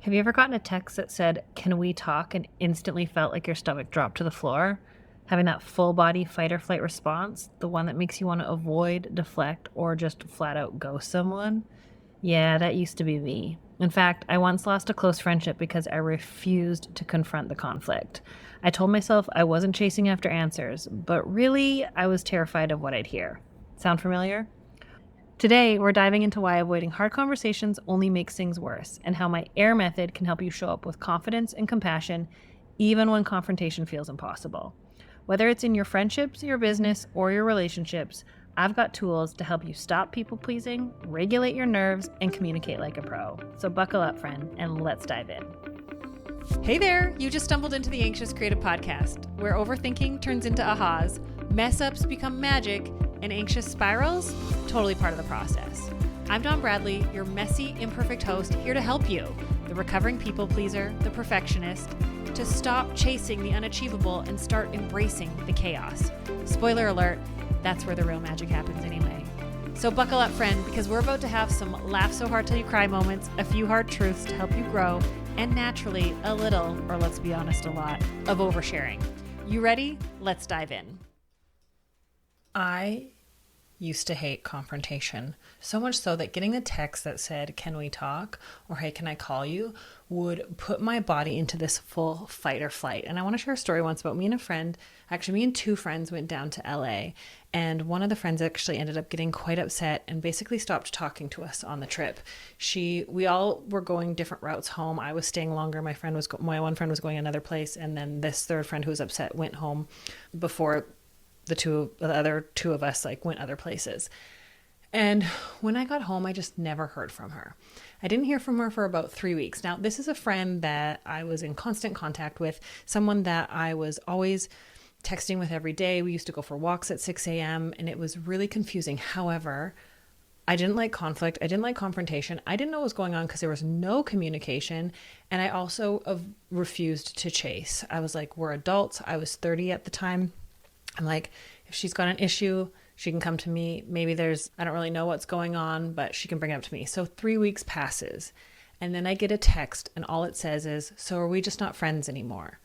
Have you ever gotten a text that said, "Can we talk?" and instantly felt like your stomach dropped to the floor? Having that full body fight or flight response, the one that makes you want to avoid, deflect, or just flat out ghost someone? Yeah, that used to be me. In fact, I once lost a close friendship because I refused to confront the conflict. I told myself I wasn't chasing after answers, but really, I was terrified of what I'd hear. Sound familiar? Today, we're diving into why avoiding hard conversations only makes things worse, and how my AIR method can help you show up with confidence and compassion, even when confrontation feels impossible. Whether it's in your friendships, your business, or your relationships, I've got tools to help you stop people pleasing, regulate your nerves, and communicate like a pro. So buckle up, friend, and let's dive in. Hey there! You just stumbled into the Anxious Creative Podcast, where overthinking turns into ahas, mess ups become magic, and anxious spirals, totally part of the process. I'm Dawn Bradley, your messy, imperfect host, here to help you, the recovering people pleaser, the perfectionist, to stop chasing the unachievable and start embracing the chaos. Spoiler alert, that's where the real magic happens anyway. So buckle up, friend, because we're about to have some laugh so hard till you cry moments, a few hard truths to help you grow, and naturally a little, or let's be honest, a lot, of oversharing. You ready? Let's dive in. I used to hate confrontation, so much so that getting the text that said, "Can we talk?" or "Hey, can I call you?" would put my body into this full fight or flight. And I want to share a story once about me and two friends went down to LA, and one of the friends actually ended up getting quite upset and basically stopped talking to us on the trip. We all were going different routes home. I was staying longer. My one friend was going another place, and then this third friend who was upset went home before the other two of us went other places. And when I got home, I just never heard from her. I didn't hear from her for about 3 weeks. Now, this is a friend that I was in constant contact with, someone that I was always texting with every day. We used to go for walks at 6 a.m. and it was really confusing. However, I didn't like conflict. I didn't like confrontation. I didn't know what was going on because there was no communication. And I also refused to chase. I was like, we're adults. I was 30 at the time. I'm like, if she's got an issue, she can come to me. Maybe I don't really know what's going on, but she can bring it up to me. So 3 weeks passes, and then I get a text, and all it says is, "So are we just not friends anymore?"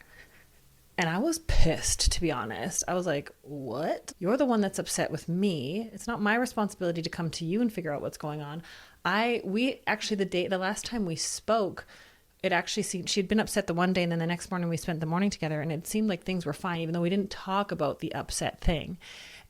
And I was pissed, to be honest. I was like, what? You're the one that's upset with me. It's not my responsibility to come to you and figure out what's going on. The last time we spoke, it actually seemed she'd been upset the one day, and then the next morning we spent the morning together, and it seemed like things were fine, even though we didn't talk about the upset thing.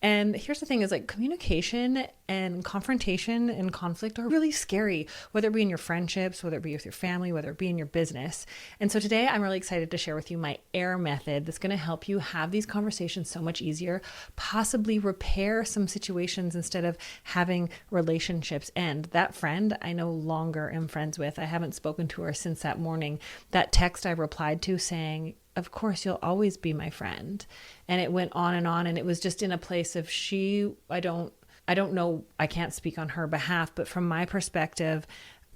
And here's the thing is communication and confrontation and conflict are really scary, whether it be in your friendships, whether it be with your family, whether it be in your business. And so today I'm really excited to share with you my AIR method that's going to help you have these conversations so much easier, possibly repair some situations instead of having relationships end. That friend I no longer am friends with. I haven't spoken to her since that morning. That text I replied to saying, "Of course, you'll always be my friend." And it went on, and it was just in a place of I don't know, I can't speak on her behalf, but from my perspective,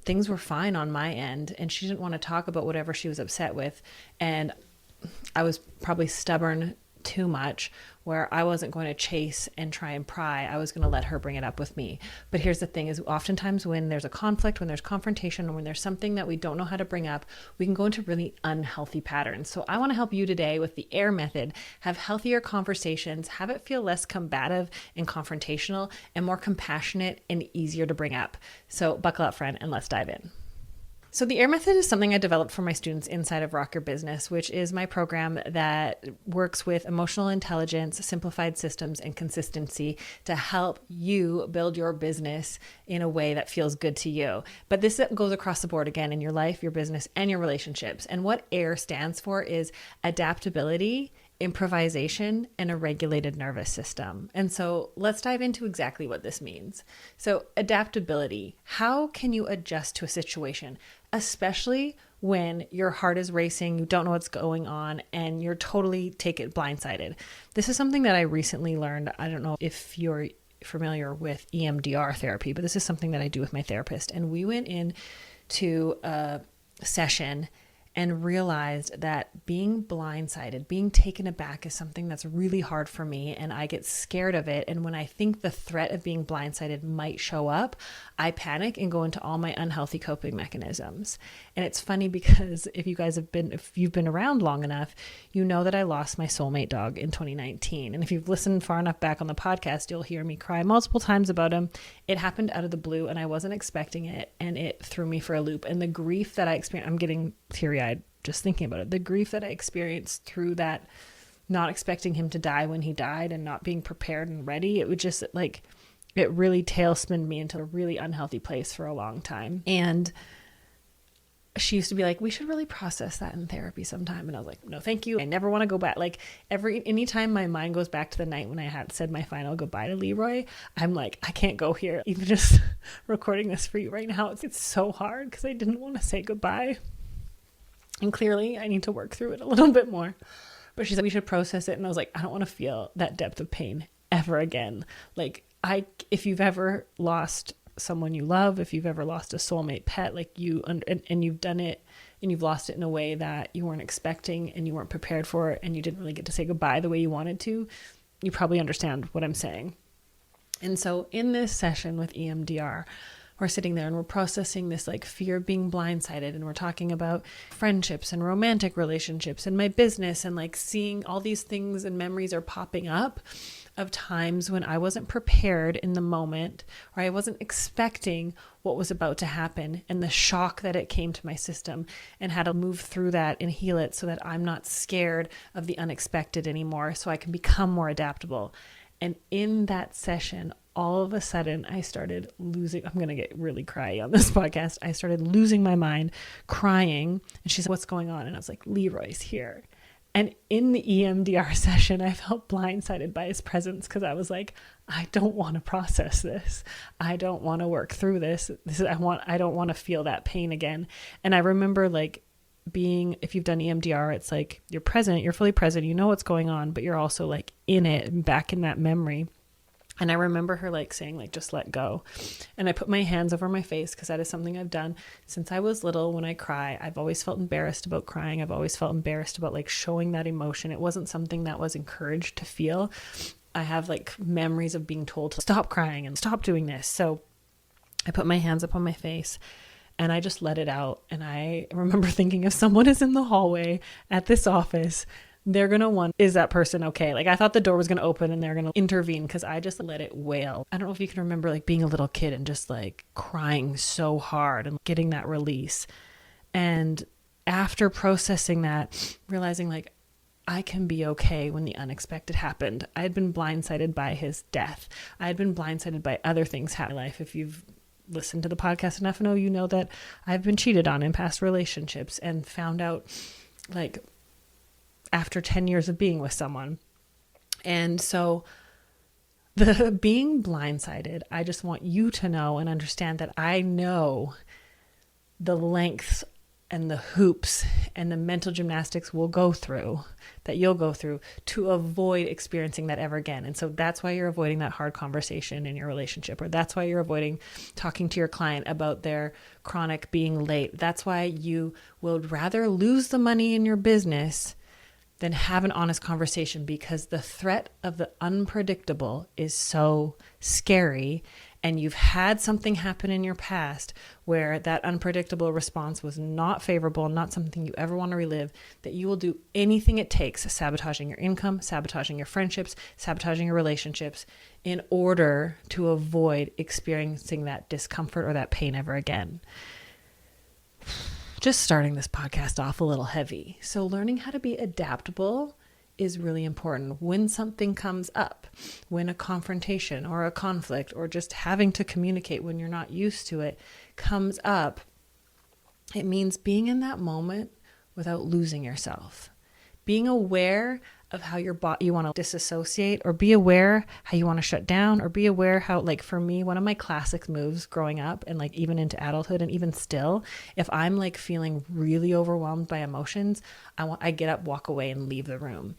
things were fine on my end, and she didn't want to talk about whatever she was upset with. And I was probably stubborn too much, where I wasn't going to chase and try and pry. I was going to let her bring it up with me. But here's the thing is oftentimes when there's a conflict, when there's confrontation, or when there's something that we don't know how to bring up, we can go into really unhealthy patterns. So I want to help you today with the AIR method, have healthier conversations, have it feel less combative and confrontational, and more compassionate and easier to bring up. So buckle up, friend, and let's dive in. So the AIR method is something I developed for my students inside of Rock Your Business, which is my program that works with emotional intelligence, simplified systems, and consistency to help you build your business in a way that feels good to you. But this goes across the board again in your life, your business, and your relationships. And what AIR stands for is adaptability, improvisation, and a regulated nervous system. And so let's dive into exactly what this means. So adaptability, how can you adjust to a situation, especially when your heart is racing, you don't know what's going on, and you're totally blindsided. This is something that I recently learned. I don't know if you're familiar with EMDR therapy, but this is something that I do with my therapist. And we went into a session and realized that being blindsided, being taken aback is something that's really hard for me, and I get scared of it. And when I think the threat of being blindsided might show up, I panic and go into all my unhealthy coping mechanisms. And it's funny because if you've been around long enough, you know that I lost my soulmate dog in 2019. And if you've listened far enough back on the podcast, you'll hear me cry multiple times about him. It happened out of the blue and I wasn't expecting it, and it threw me for a loop. And the grief that I experienced, I'm getting teary-eyed just thinking about it. The grief that I experienced through that, not expecting him to die when he died and not being prepared and ready, it would just like, it really tailspinned me into a really unhealthy place for a long time. And she used to be like, we should really process that in therapy sometime. And I was like, no, thank you. I never want to go back. Like anytime my mind goes back to the night when I had said my final goodbye to Leroy, I'm like, I can't go here. Even just recording this for you right now, it's so hard because I didn't want to say goodbye. And clearly I need to work through it a little bit more. But she said we should process it. And I was like, I don't want to feel that depth of pain ever again. Like if you've ever lost someone you love, if you've ever lost a soulmate pet, like and you've done it and you've lost it in a way that you weren't expecting and you weren't prepared for it and you didn't really get to say goodbye the way you wanted to, you probably understand what I'm saying. And so in this session with EMDR, we're sitting there and we're processing this like fear of being blindsided, and we're talking about friendships and romantic relationships and my business, and like seeing all these things and memories are popping up of times when I wasn't prepared in the moment, or I wasn't expecting what was about to happen, and the shock that it came to my system, and how to move through that and heal it so that I'm not scared of the unexpected anymore, so I can become more adaptable. And in that session, all of a sudden I started losing, I'm going to get really cryy on this podcast. I started losing my mind, crying. And she said, what's going on? And I was like, Leroy's here. And in the EMDR session, I felt blindsided by his presence because I was like, I don't want to process this. I don't want to work through this. I don't want to feel that pain again. And I remember like if you've done EMDR, it's like you're present, you're fully present, you know what's going on, but you're also like in it and back in that memory. And I remember her like saying like, just let go. And I put my hands over my face because that is something I've done since I was little. When I cry, I've always felt embarrassed about crying. I've always felt embarrassed about like showing that emotion. It wasn't something that was encouraged to feel. I have like memories of being told to stop crying and stop doing this. So I put my hands up on my face and I just let it out. And I remember thinking, if someone is in the hallway at this office, they're going to wonder, is that person okay? Like I thought the door was going to open and they're going to intervene because I just let it wail. I don't know if you can remember like being a little kid and just like crying so hard and getting that release. And after processing that, realizing like I can be okay when the unexpected happened. I had been blindsided by his death. I had been blindsided by other things happening in my life. If you've listened to the podcast enough, you know that I've been cheated on in past relationships and found out like after 10 years of being with someone. And so the being blindsided, I just want you to know and understand that I know the lengths and the hoops and the mental gymnastics you'll go through to avoid experiencing that ever again. And so that's why you're avoiding that hard conversation in your relationship, or that's why you're avoiding talking to your client about their chronic being late. That's why you would rather lose the money in your business than have an honest conversation, because the threat of the unpredictable is so scary. And you've had something happen in your past where that unpredictable response was not favorable, not something you ever want to relive, that you will do anything it takes, sabotaging your income, sabotaging your friendships, sabotaging your relationships, in order to avoid experiencing that discomfort or that pain ever again. Just starting this podcast off a little heavy. So learning how to be adaptable is really important when something comes up, when a confrontation or a conflict or just having to communicate when you're not used to it comes up. It means being in that moment without losing yourself, being aware of how you want to disassociate, or be aware how you want to shut down, or be aware how, like for me, one of my classic moves growing up and like even into adulthood and even still, if I'm like feeling really overwhelmed by emotions, I get up, walk away and leave the room.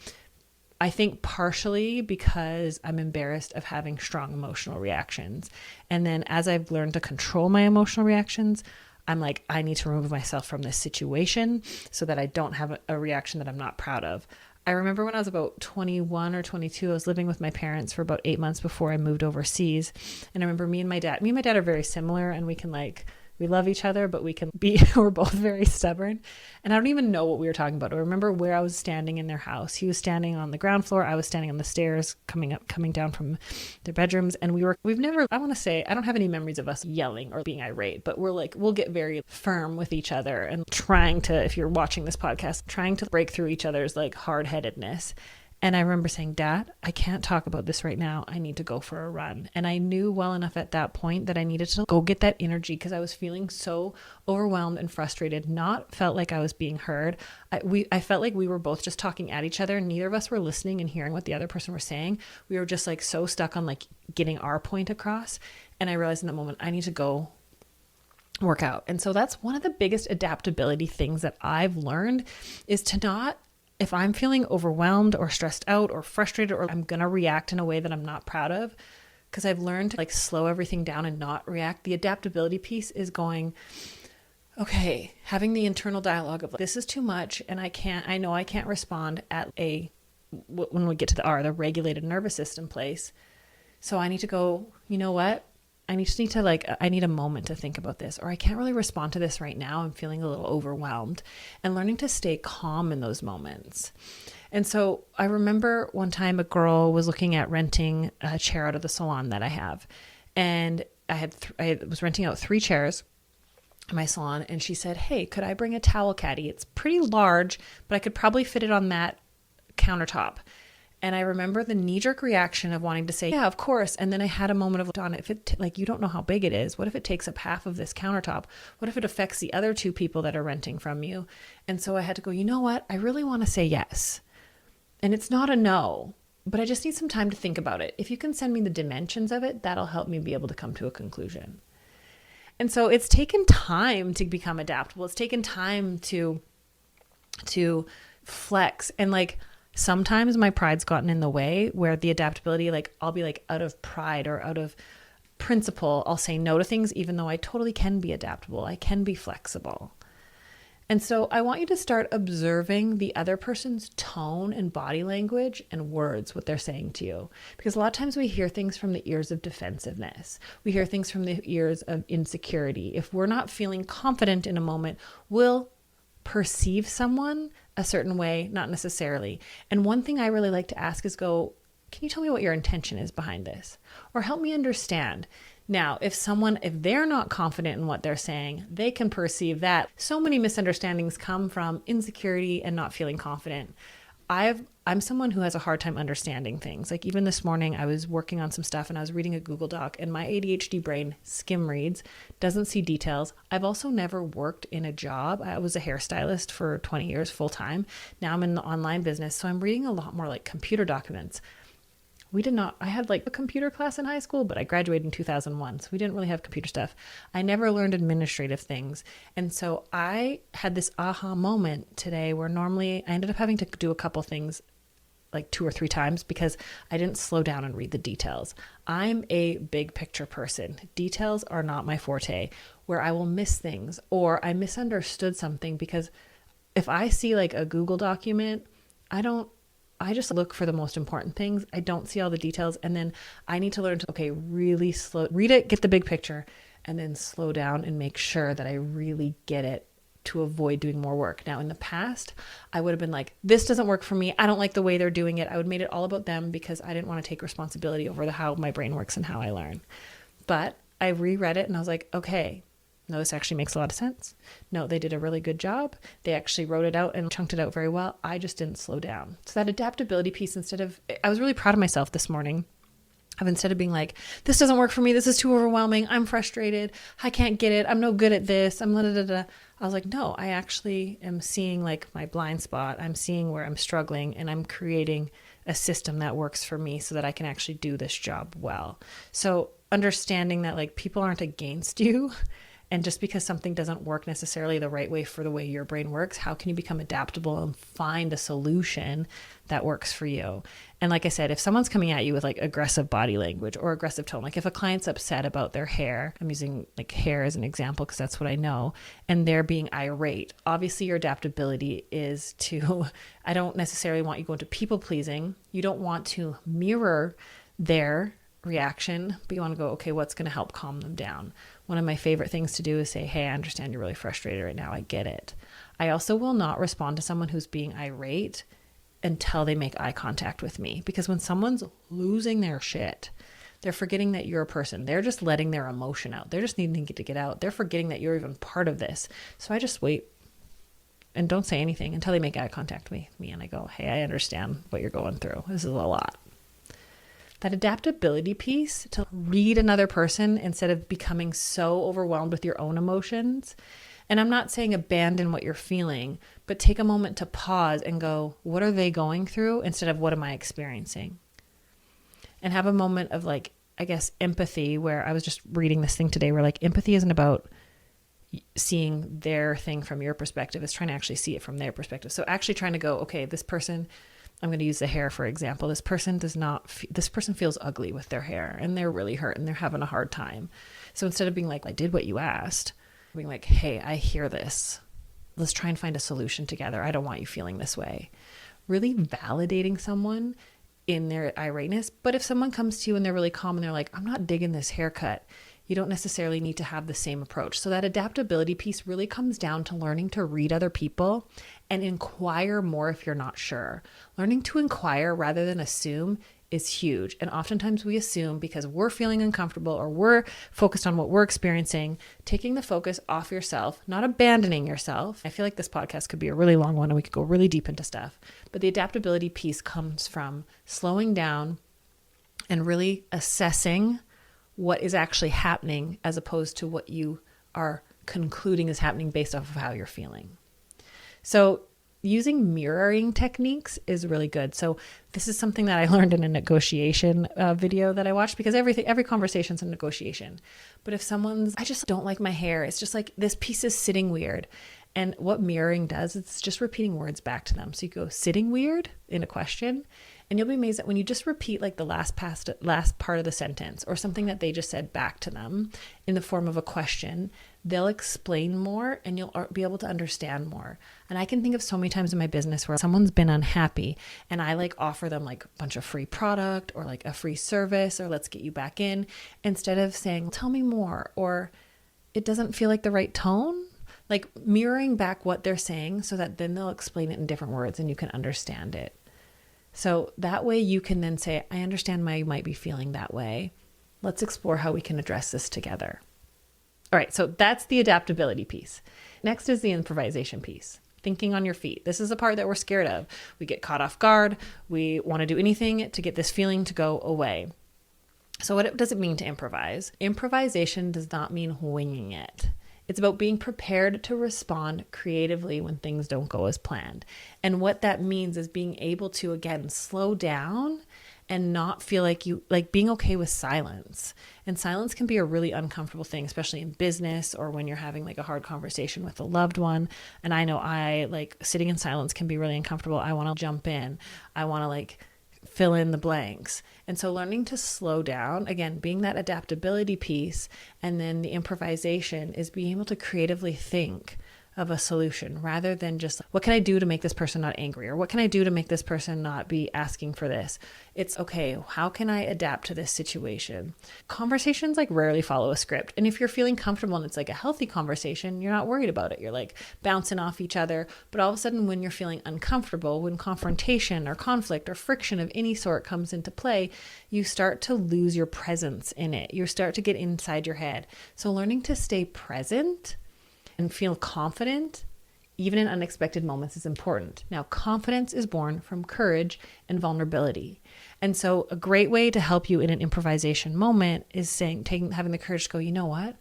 I think partially because I'm embarrassed of having strong emotional reactions. And then as I've learned to control my emotional reactions, I'm like, I need to remove myself from this situation so that I don't have a reaction that I'm not proud of. I remember when I was about 21 or 22, I was living with my parents for about 8 months before I moved overseas. And I remember me and my dad are very similar, and we can like We love each other, but we're both very stubborn. And I don't even know what we were talking about. I remember where I was standing in their house. He was standing on the ground floor. I was standing on the stairs coming down from their bedrooms. And we've never, I want to say, I don't have any memories of us yelling or being irate, but we'll get very firm with each other and trying to, if you're watching this podcast, trying to break through each other's like hard-headedness. And I remember saying, Dad, I can't talk about this right now. I need to go for a run. And I knew well enough at that point that I needed to go get that energy because I was feeling so overwhelmed and frustrated, not felt like I was being heard. I felt like we were both just talking at each other. Neither of us were listening and hearing what the other person was saying. We were just like so stuck on like getting our point across. And I realized in that moment, I need to go work out. And so that's one of the biggest adaptability things that I've learned is to not, if I'm feeling overwhelmed or stressed out or frustrated, or I'm going to react in a way that I'm not proud of, because I've learned to like slow everything down and not react. The adaptability piece is going, okay, having the internal dialogue of this is too much. And I know I can't respond at when we get to the regulated nervous system place. So I need to go, you know what? I need a moment to think about this, or I can't really respond to this right now. I'm feeling a little overwhelmed, and learning to stay calm in those moments. And so I remember one time a girl was looking at renting a chair out of the salon that I have. And I was renting out 3 chairs in my salon. And she said, hey, could I bring a towel caddy? It's pretty large, but I could probably fit it on that countertop. And I remember the knee-jerk reaction of wanting to say, yeah, of course. And then I had a moment of, Dawn, if it, like, you don't know how big it is. What if it takes up half of this countertop? What if it affects the other 2 people that are renting from you? And so I had to go, you know what? I really want to say yes. And it's not a no, but I just need some time to think about it. If you can send me the dimensions of it, that'll help me be able to come to a conclusion. And so it's taken time to become adaptable. It's taken time to flex. And like, sometimes my pride's gotten in the way where the adaptability, like I'll be like out of pride or out of principle, I'll say no to things, even though I totally can be adaptable. I can be flexible. And so I want you to start observing the other person's tone and body language and words, what they're saying to you. Because a lot of times we hear things from the ears of defensiveness. We hear things from the ears of insecurity. If we're not feeling confident in a moment, we'll perceive someone a certain way, not necessarily. And one thing I really like to ask is can you tell me what your intention is behind this? Or help me understand. Now, if they're not confident in what they're saying, they can perceive that. So many misunderstandings come from insecurity and not feeling confident. I'm someone who has a hard time understanding things. Like even this morning, I was working on some stuff and I was reading a Google Doc, and my ADHD brain skim reads, doesn't see details. I've also never worked in a job. I was a hairstylist for 20 years full time. Now I'm in the online business. So I'm reading a lot more like computer documents. I had like a computer class in high school, but I graduated in 2001. So we didn't really have computer stuff. I never learned administrative things. And so I had this aha moment today where normally I ended up having to do a couple things like 2 or 3 times because I didn't slow down and read the details. I'm a big picture person. Details are not my forte, where I will miss things or I misunderstood something, because if I see like a Google document, I just look for the most important things. I don't see all the details. And then I need to learn to, really slow, read it, get the big picture, and then slow down and make sure that I really get it to avoid doing more work. Now, in the past, I would have been like, this doesn't work for me. I don't like the way they're doing it. I would have made it all about them because I didn't want to take responsibility over how my brain works and how I learn. But I reread it and I was like, okay, no, this actually makes a lot of sense. No, they did a really good job. They actually wrote it out and chunked it out very well. I just didn't slow down. So that adaptability piece, I was really proud of myself this morning. Instead of being like, this doesn't work for me, this is too overwhelming, I'm frustrated, I can't get it, I'm no good at this, I'm I was like, no, I actually am seeing like my blind spot. I'm seeing where I'm struggling, and I'm creating a system that works for me so that I can actually do this job well. So understanding that like people aren't against you. And just because something doesn't work necessarily the right way for the way your brain works, how can you become adaptable and find a solution that works for you? And like I said, if someone's coming at you with like aggressive body language or aggressive tone, like if a client's upset about their hair, I'm using like hair as an example because that's what I know, and they're being irate, obviously your adaptability is I don't necessarily want you going to people pleasing. You don't want to mirror their reaction, but you want to go, okay, what's going to help calm them down? one of my favorite things to do is say, hey, I understand you're really frustrated right now. I get it. I also will not respond to someone who's being irate until they make eye contact with me. Because when someone's losing their shit, they're forgetting that you're a person. They're just letting their emotion out. They're just needing to get out. They're forgetting that you're even part of this. So I just wait and don't say anything until they make eye contact with me. And I go, hey, I understand what you're going through. This is a lot. That adaptability piece, to read another person instead of becoming so overwhelmed with your own emotions. And I'm not saying abandon what you're feeling, but take a moment to pause and go, what are they going through instead of what am I experiencing? And have a moment of like, I guess, empathy, where I was just reading this thing today where like empathy isn't about seeing their thing from your perspective. It's trying to actually see it from their perspective. So actually trying to go, okay, this person, I'm going to use the hair, for example. This person feels ugly with their hair and they're really hurt and they're having a hard time. So instead of being like, I did what you asked, being like, hey, I hear this. Let's try and find a solution together. I don't want you feeling this way. Really validating someone in their irateness. But if someone comes to you and they're really calm and they're like, I'm not digging this haircut, you don't necessarily need to have the same approach. So that adaptability piece really comes down to learning to read other people and inquire more if you're not sure. Learning to inquire rather than assume is huge. And oftentimes we assume because we're feeling uncomfortable or we're focused on what we're experiencing, taking the focus off yourself, not abandoning yourself. I feel like this podcast could be a really long one and we could go really deep into stuff. But the adaptability piece comes from slowing down and really assessing what is actually happening as opposed to what you are concluding is happening based off of how you're feeling. So using mirroring techniques is really good. So this is something that I learned in a negotiation video that I watched, because every conversation is a negotiation. But if I just don't like my hair, it's just like this piece is sitting weird. And what mirroring does, it's just repeating words back to them. So you go sitting weird in a question, and you'll be amazed that when you just repeat like the last part of the sentence or something that they just said back to them in the form of a question, they'll explain more and you'll be able to understand more. And I can think of so many times in my business where someone's been unhappy and I like offer them like a bunch of free product or like a free service or let's get you back in, instead of saying, tell me more, or it doesn't feel like the right tone. Like mirroring back what they're saying so that then they'll explain it in different words and you can understand it. So that way you can then say, I understand why you might be feeling that way. Let's explore how we can address this together. All right, so that's the adaptability piece. Next is the improvisation piece. Thinking on your feet. This is the part that we're scared of. We get caught off guard. We want to do anything to get this feeling to go away. So what does it mean to improvise? Improvisation does not mean winging it. It's about being prepared to respond creatively when things don't go as planned. And what that means is being able to, again, slow down and not feel like being okay with silence. And silence can be a really uncomfortable thing, especially in business or when you're having like a hard conversation with a loved one. And I know sitting in silence can be really uncomfortable. I want to jump in. I want to fill in the blanks. And so learning to slow down, again, being that adaptability piece, and then the improvisation is being able to creatively think of a solution rather than just, what can I do to make this person not angry? Or what can I do to make this person not be asking for this? It's okay, how can I adapt to this situation? Conversations rarely follow a script. And if you're feeling comfortable and it's a healthy conversation, you're not worried about it. You're bouncing off each other. But all of a sudden when you're feeling uncomfortable, when confrontation or conflict or friction of any sort comes into play, you start to lose your presence in it. You start to get inside your head. So learning to stay present and feel confident, even in unexpected moments, is important. Now, confidence is born from courage and vulnerability. And so a great way to help you in an improvisation moment is having the courage to go, you know what?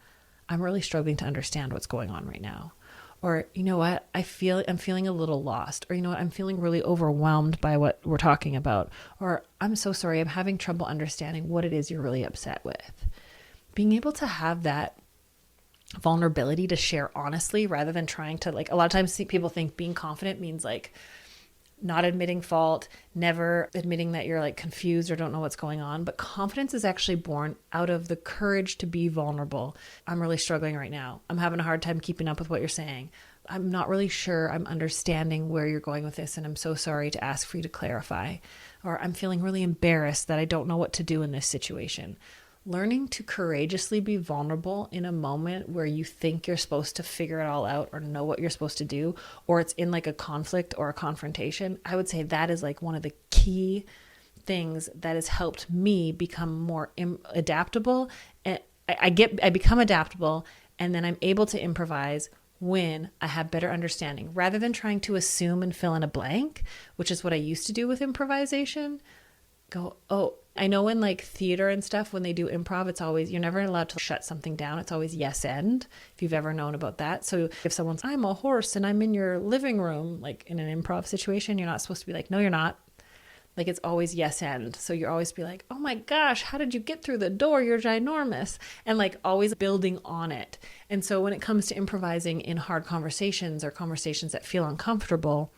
I'm really struggling to understand what's going on right now. Or, you know what? I'm feeling a little lost. Or, you know what? I'm feeling really overwhelmed by what we're talking about. Or, I'm so sorry. I'm having trouble understanding what it is you're really upset with. Being able to have that vulnerability to share honestly rather than trying to a lot of times people think being confident means not admitting fault, never admitting that you're confused or don't know what's going on. But confidence is actually born out of the courage to be vulnerable. I'm really struggling right now. I'm having a hard time keeping up with what you're saying. I'm not really sure I'm understanding where you're going with this, and I'm so sorry to ask for you to clarify. Or I'm feeling really embarrassed that I don't know what to do in this situation. learning to courageously be vulnerable in a moment where you think you're supposed to figure it all out or know what you're supposed to do, or it's in like a conflict or a confrontation, I would say that is like one of the key things that has helped me become more adaptable. And I become adaptable, and then I'm able to improvise when I have better understanding rather than trying to assume and fill in a blank, which is what I used to do with improvisation. Go, oh, I know in like theater and stuff, when they do improv, it's always, you're never allowed to shut something down. It's always yes and, if you've ever known about that. So if someone's, I'm a horse and I'm in your living room, like in an improv situation, you're not supposed to be like, no, you're not. Like it's always yes and. So you're always be like, oh my gosh, how did you get through the door? You're ginormous. And like always building on it. And so when it comes to improvising in hard conversations or conversations that feel uncomfortable,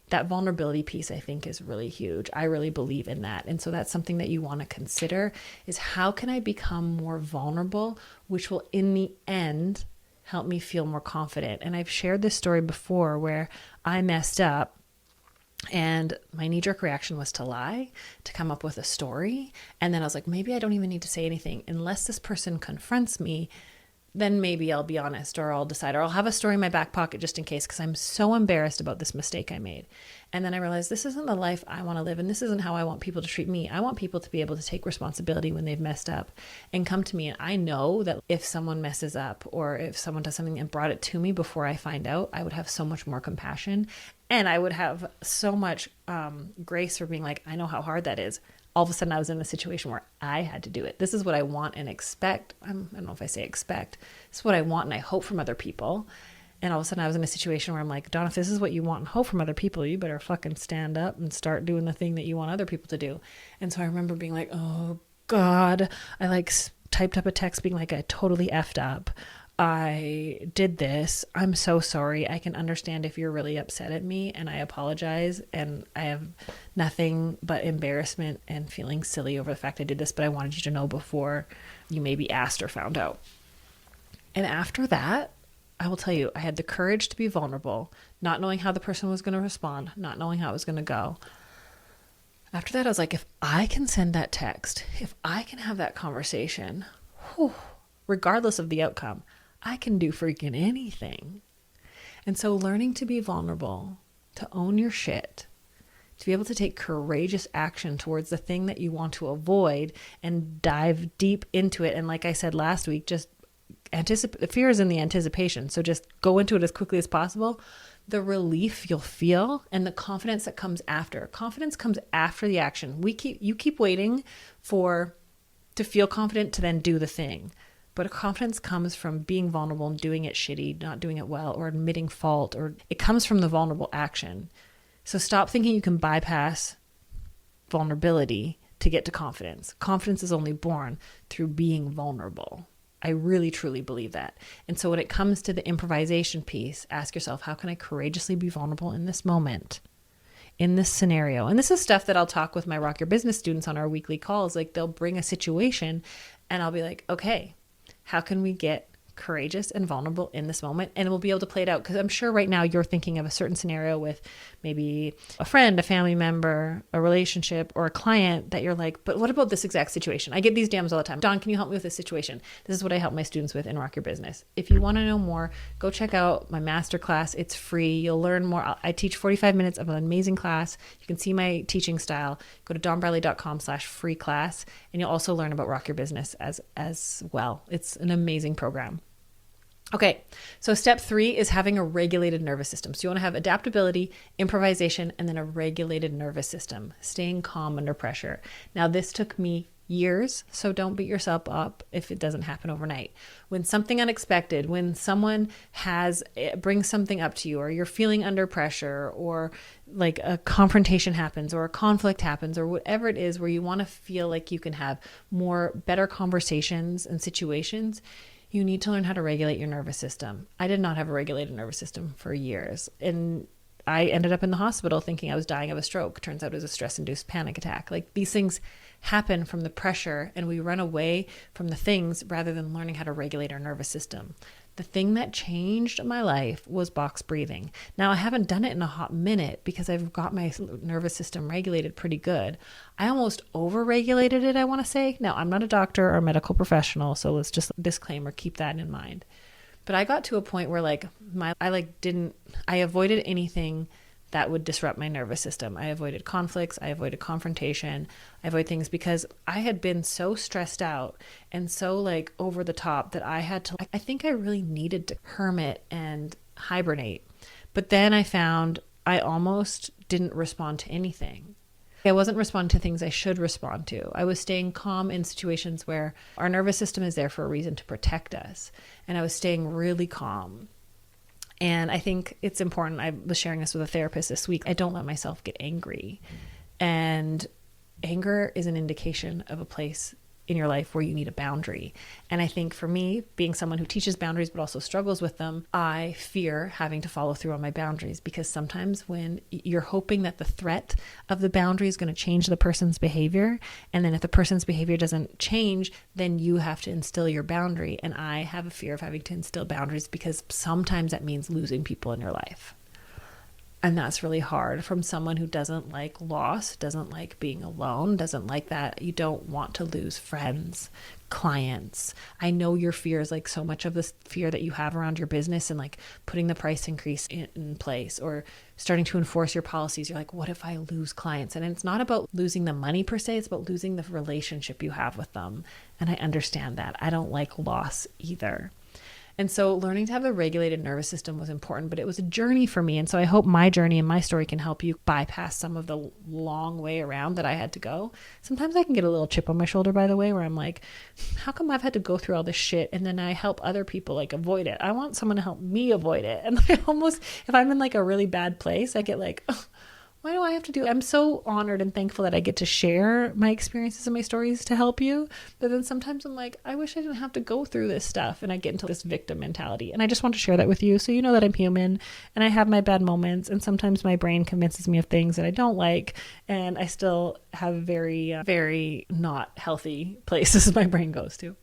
that vulnerability piece, I think, is really huge. I really believe in that. And so that's something that you want to consider is how can I become more vulnerable, which will in the end help me feel more confident. And I've shared this story before where I messed up and my knee-jerk reaction was to lie, to come up with a story. And then I was like, maybe I don't even need to say anything unless this person confronts me. Then maybe I'll be honest, or I'll decide, or I'll have a story in my back pocket just in case, because I'm so embarrassed about this mistake I made. And then I realized this isn't the life I want to live, and this isn't how I want people to treat me. I want people to be able to take responsibility when they've messed up and come to me. And I know that if someone messes up or if someone does something and brought it to me before I find out, I would have so much more compassion, and I would have so much grace for being like, I know how hard that is. All of a sudden I was in a situation where I had to do it. This is what I want and expect. I don't know if I say expect. It's what I want and I hope from other people. And all of a sudden I was in a situation where I'm like, Dawn, if this is what you want and hope from other people, you better fucking stand up and start doing the thing that you want other people to do. And so I remember being like, oh God, I like typed up a text being like, I totally effed up. I did this. I'm so sorry. I can understand if you're really upset at me, and I apologize. And I have nothing but embarrassment and feeling silly over the fact I did this, but I wanted you to know before you maybe asked or found out. And after that, I will tell you, I had the courage to be vulnerable, not knowing how the person was going to respond, not knowing how it was going to go. After that, I was like, if I can send that text, if I can have that conversation, regardless of the outcome, I can do freaking anything. And so learning to be vulnerable, to own your shit, to be able to take courageous action towards the thing that you want to avoid and dive deep into it. And like I said last week, just fear is in the anticipation. So just go into it as quickly as possible. The relief you'll feel and the confidence that comes after. Confidence comes after the action. You keep waiting to feel confident to then do the thing. But confidence comes from being vulnerable and doing it shitty, not doing it well, or admitting fault, or it comes from the vulnerable action. So stop thinking you can bypass vulnerability to get to confidence. Confidence is only born through being vulnerable. I really, truly believe that. And so when it comes to the improvisation piece, ask yourself, how can I courageously be vulnerable in this moment, in this scenario? And this is stuff that I'll talk with my Rock Your Business students on our weekly calls. Like they'll bring a situation and I'll be like, okay, how can we get courageous and vulnerable in this moment? And we'll be able to play it out. Because I'm sure right now you're thinking of a certain scenario with maybe a friend, a family member, a relationship, or a client that you're like, but what about this exact situation? I get these DMs all the time. Dawn, can you help me with this situation? This is what I help my students with in Rock Your Business. If you want to know more, go check out my masterclass. It's free. You'll learn more. I teach 45 minutes of an amazing class. You can see my teaching style. Go to dawnbradley.com/free class. And you'll also learn about Rock Your Business as well. It's an amazing program. Okay, so step 3 is having a regulated nervous system. So you want to have adaptability, improvisation, and then a regulated nervous system, staying calm under pressure. Now, this took me years, so don't beat yourself up if it doesn't happen overnight. When something unexpected, when someone brings something up to you, or you're feeling under pressure, or like a confrontation happens, or a conflict happens, or whatever it is where you want to feel like you can have better conversations and situations, you need to learn how to regulate your nervous system. I did not have a regulated nervous system for years. And I ended up in the hospital thinking I was dying of a stroke. Turns out it was a stress-induced panic attack. Like these things happen from the pressure, and we run away from the things rather than learning how to regulate our nervous system. The thing that changed my life was box breathing. Now, I haven't done it in a hot minute because I've got my nervous system regulated pretty good. I almost over-regulated it, I want to say. Now, I'm not a doctor or a medical professional, so let's just disclaimer, keep that in mind. But I got to a point where I avoided anything that would disrupt my nervous system. I avoided conflicts. I avoided confrontation. I avoid things because I had been so stressed out and so like over the top that I think I really needed to hermit and hibernate. But then I found I almost didn't respond to anything. I wasn't responding to things I should respond to. I was staying calm in situations where our nervous system is there for a reason to protect us. And I was staying really calm. And I think it's important. I was sharing this with a therapist this week. I don't let myself get angry. And anger is an indication of a place in your life where you need a boundary. And I think for me, being someone who teaches boundaries but also struggles with them, I fear having to follow through on my boundaries, because sometimes when you're hoping that the threat of the boundary is going to change the person's behavior, and then if the person's behavior doesn't change, then you have to instill your boundary. And I have a fear of having to instill boundaries because sometimes that means losing people in your life. And that's really hard from someone who doesn't like loss, doesn't like being alone, doesn't like that. You don't want to lose friends, clients. I know your fear is like so much of this fear that you have around your business and like putting the price increase in place or starting to enforce your policies. You're like, what if I lose clients? And it's not about losing the money per se, it's about losing the relationship you have with them. And I understand that. I don't like loss either. And so learning to have a regulated nervous system was important, but it was a journey for me. And so I hope my journey and my story can help you bypass some of the long way around that I had to go. Sometimes I can get a little chip on my shoulder, by the way, where I'm like, how come I've had to go through all this shit? And then I help other people like avoid it. I want someone to help me avoid it. And I almost, if I'm in like a really bad place, I get like, oh, why do I have to do it? I'm so honored and thankful that I get to share my experiences and my stories to help you. But then sometimes I'm like, I wish I didn't have to go through this stuff. And I get into this victim mentality. And I just want to share that with you so you know that I'm human and I have my bad moments. And sometimes my brain convinces me of things that I don't like. And I still have very, very not healthy places my brain goes to.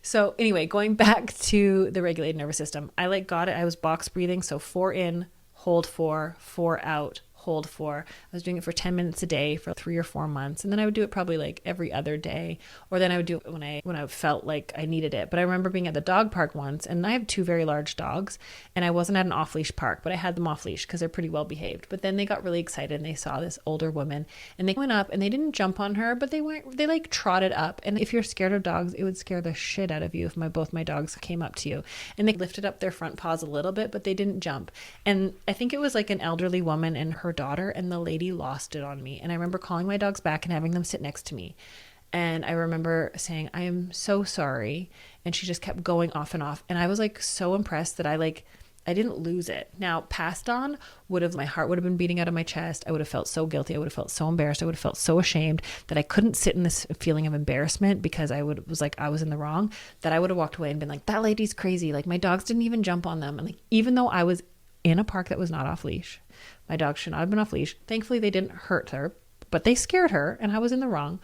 So anyway, going back to the regulated nervous system, I got it. I was box breathing. So 4 in, hold 4, 4 out. Hold 4. I was doing it for 10 minutes a day for 3 or 4 months. And then I would do it probably like every other day, or then I would do it when I felt like I needed it. But I remember being at the dog park once, and I have 2 very large dogs, and I wasn't at an off-leash park, but I had them off-leash because they're pretty well behaved. But then they got really excited and they saw this older woman and they went up and they didn't jump on her, but they like trotted up. And if you're scared of dogs, it would scare the shit out of you if both my dogs came up to you. And they lifted up their front paws a little bit, but they didn't jump. And I think it was like an elderly woman and her daughter, and the lady lost it on me. And I remember calling my dogs back and having them sit next to me. And I remember saying, I am so sorry. And she just kept going off and off. And I was like so impressed that I didn't lose it. Now, passed on my heart would have been beating out of my chest. I would have felt so guilty. I would have felt so embarrassed. I would have felt so ashamed that I couldn't sit in this feeling of embarrassment because I was like, I was in the wrong, that I would have walked away and been like, that lady's crazy. Like my dogs didn't even jump on them. And like, even though I was in a park that was not off leash, my dog should not have been off leash. Thankfully, they didn't hurt her, but they scared her and I was in the wrong.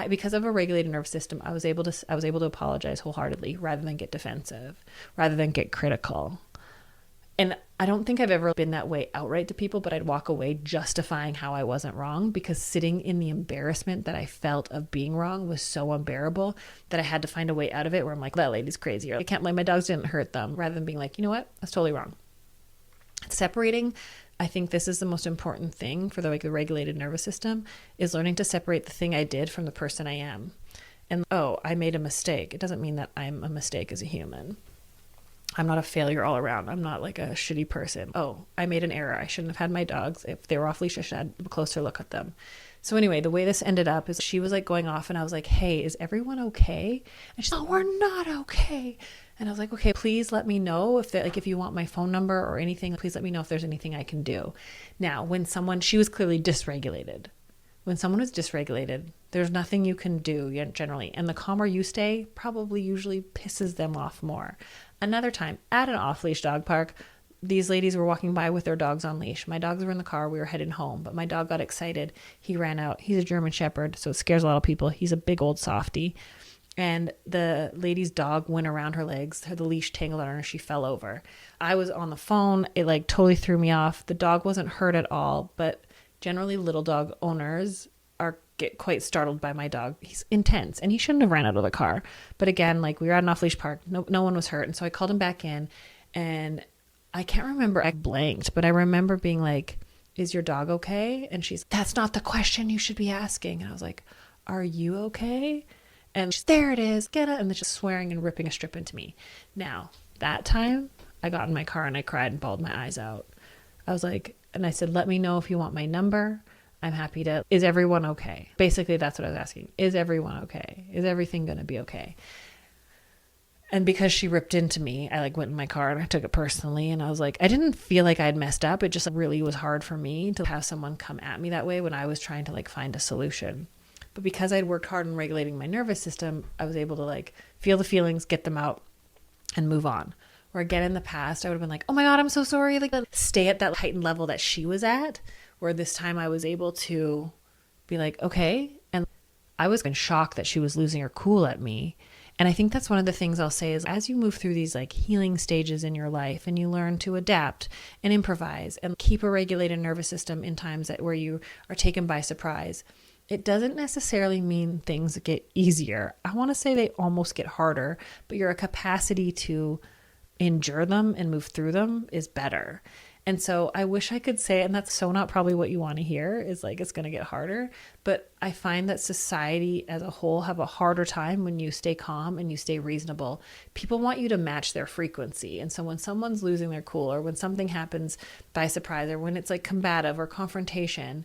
Because of a regulated nervous system, I was able to apologize wholeheartedly rather than get defensive, rather than get critical. And I don't think I've ever been that way outright to people, but I'd walk away justifying how I wasn't wrong, because sitting in the embarrassment that I felt of being wrong was so unbearable that I had to find a way out of it where I'm like, that lady's crazy, or I can't believe my dogs didn't hurt them, rather than being like, you know what, that's totally wrong. Separating, I think this is the most important thing for the regulated nervous system, is learning to separate the thing I did from the person I am. And I made a mistake. It doesn't mean that I'm a mistake as a human. I'm not a failure all around. I'm not like a shitty person. I made an error. I shouldn't have had my dogs. If they were off leash, I should have had a closer look at them. So anyway, the way this ended up is she was like going off and I was like, hey, is everyone okay? And she's like, we're not okay. And I was like, okay, please let me know if you want my phone number or anything, please let me know if there's anything I can do. Now, she was clearly dysregulated. When someone is dysregulated, there's nothing you can do generally. And the calmer you stay usually pisses them off more. Another time at an off-leash dog park, these ladies were walking by with their dogs on leash. My dogs were in the car. We were heading home, but my dog got excited. He ran out. He's a German Shepherd, so it scares a lot of people. He's a big old softie. and the lady's dog went around her legs, the leash tangled on her, and she fell over. I was on the phone. It like totally threw me off. The dog wasn't hurt at all, but generally little dog owners get quite startled by my dog. He's intense and he shouldn't have ran out of the car. But again, like we were at an off leash park. No one was hurt. And so I called him back in, and I can't remember. I blanked, but I remember being like, is your dog okay? And she's, that's not the question you should be asking. And I was like, are you okay? And she's, there it is, get it. And then just swearing and ripping a strip into me. Now, that time I got in my car and I cried and bawled my eyes out. I was like, and I said, let me know if you want my number. I'm happy to, is everyone okay? Basically, that's what I was asking. Is everyone okay? Is everything going to be okay? And because she ripped into me, I like went in my car and I took it personally. And I was like, I didn't feel like I had messed up. It just really was hard for me to have someone come at me that way when I was trying to like find a solution. But because I'd worked hard on regulating my nervous system, I was able to like feel the feelings, get them out, and move on. Where again, in the past, I would have been like, oh my God, I'm so sorry. Like stay at that heightened level that she was at. Where this time I was able to be like, okay. And I was in shock that she was losing her cool at me. And I think that's one of the things I'll say is as you move through these like healing stages in your life and you learn to adapt and improvise and keep a regulated nervous system in times where you are taken by surprise, it doesn't necessarily mean things get easier. I want to say they almost get harder, but your capacity to endure them and move through them is better. And so I wish I could say, and that's so not probably what you want to hear, is like, it's going to get harder. But I find that society as a whole have a harder time when you stay calm and you stay reasonable. People want you to match their frequency. And so when someone's losing their cool, or when something happens by surprise, or when it's like combative or confrontation,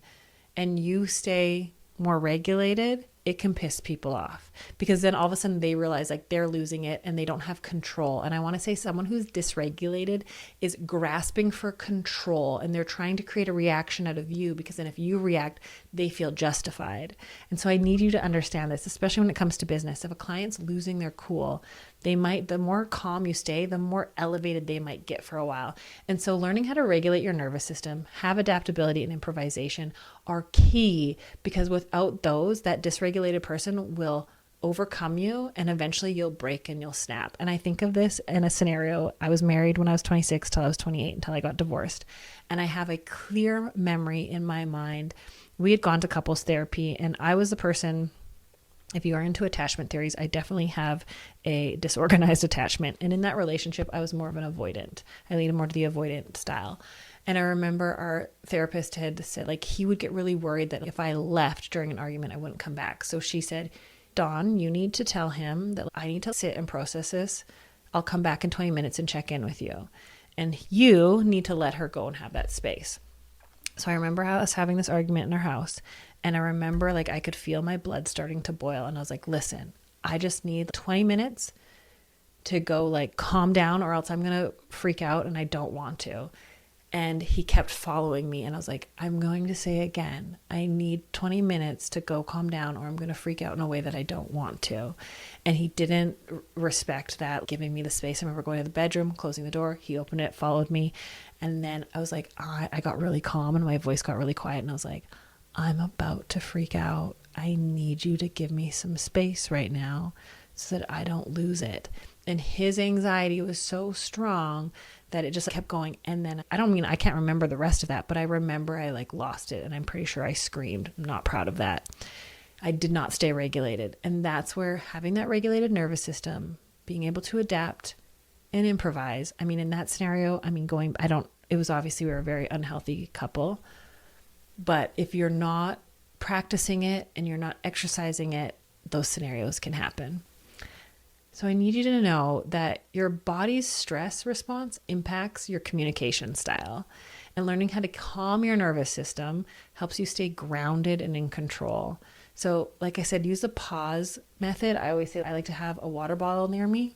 and you stay more regulated, it can piss people off, because then all of a sudden they realize like they're losing it and they don't have control. And I want to say someone who's dysregulated is grasping for control, and they're trying to create a reaction out of you, because then if you react, they feel justified. And so I need you to understand this, especially when it comes to business. If a client's losing their cool, the more calm you stay, the more elevated they might get for a while. And so learning how to regulate your nervous system, have adaptability and improvisation are key, because without those, that dysregulated person will overcome you and eventually you'll break and you'll snap. And I think of this in a scenario. I was married when I was 26 till I was 28 until I got divorced. And I have a clear memory in my mind. We had gone to couples therapy, and I was the person, if you are into attachment theories, I definitely have a disorganized attachment. And in that relationship, I was more of an avoidant. I leaned more to the avoidant style. And I remember our therapist had said, like, he would get really worried that if I left during an argument, I wouldn't come back. So she said, Dawn, you need to tell him that I need to sit and process this. I'll come back in 20 minutes and check in with you. And you need to let her go and have that space. So I remember us having this argument in our house. And I remember like I could feel my blood starting to boil. And I was like, listen, I just need 20 minutes to go like calm down, or else I'm going to freak out and I don't want to. And he kept following me. And I was like, I'm going to say again, I need 20 minutes to go calm down, or I'm going to freak out in a way that I don't want to. And he didn't respect that, giving me the space. I remember going to the bedroom, closing the door. He opened it, followed me. And then I was like, I got really calm and my voice got really quiet. And I was like, I'm about to freak out. I need you to give me some space right now so that I don't lose it. And his anxiety was so strong that it just kept going. And then I can't remember the rest of that, but I remember I like lost it. And I'm pretty sure I screamed. I'm not proud of that. I did not stay regulated. And that's where having that regulated nervous system, being able to adapt and improvise. I mean, in that scenario, it was obviously we were a very unhealthy couple. But if you're not practicing it and you're not exercising it, those scenarios can happen. So I need you to know that your body's stress response impacts your communication style. And learning how to calm your nervous system helps you stay grounded and in control. So like I said, use the pause method. I always say I like to have a water bottle near me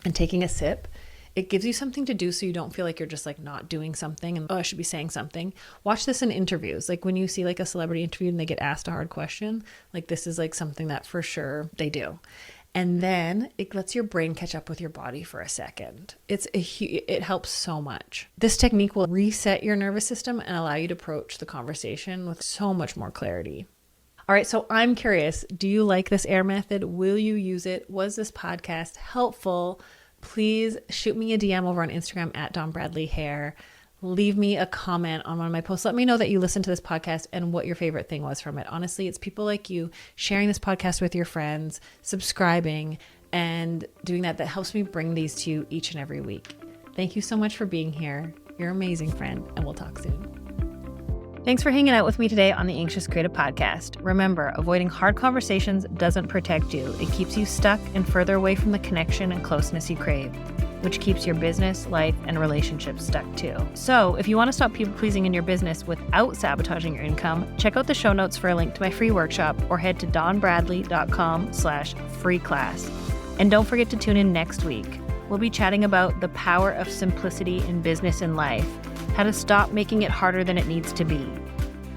and taking a sip. It gives you something to do so you don't feel like you're just like not doing something and, oh, I should be saying something. Watch this in interviews. Like when you see like a celebrity interview and they get asked a hard question, like this is like something that for sure they do. And then it lets your brain catch up with your body for a second. It helps so much. This technique will reset your nervous system and allow you to approach the conversation with so much more clarity. All right, so I'm curious, do you like this AIR method? Will you use it? Was this podcast helpful? Please shoot me a DM over on Instagram at Dawn Bradley Hair. Leave me a comment on one of my posts. Let me know that you listened to this podcast and what your favorite thing was from it. Honestly, it's people like you sharing this podcast with your friends, subscribing, and doing that helps me bring these to you each and every week. Thank you so much for being here. You're an amazing friend, and we'll talk soon. Thanks for hanging out with me today on the Anxious Creative Podcast. Remember, avoiding hard conversations doesn't protect you. It keeps you stuck and further away from the connection and closeness you crave, which keeps your business, life, and relationships stuck too. So if you want to stop people-pleasing in your business without sabotaging your income, check out the show notes for a link to my free workshop or head to dawnbradley.com/free class. And don't forget to tune in next week. We'll be chatting about the power of simplicity in business and life, how to stop making it harder than it needs to be.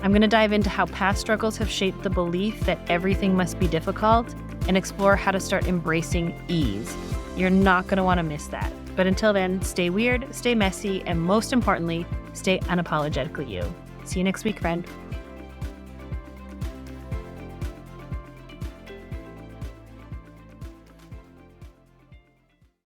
I'm going to dive into how past struggles have shaped the belief that everything must be difficult and explore how to start embracing ease. You're not going to want to miss that. But until then, stay weird, stay messy, and most importantly, stay unapologetically you. See you next week, friend.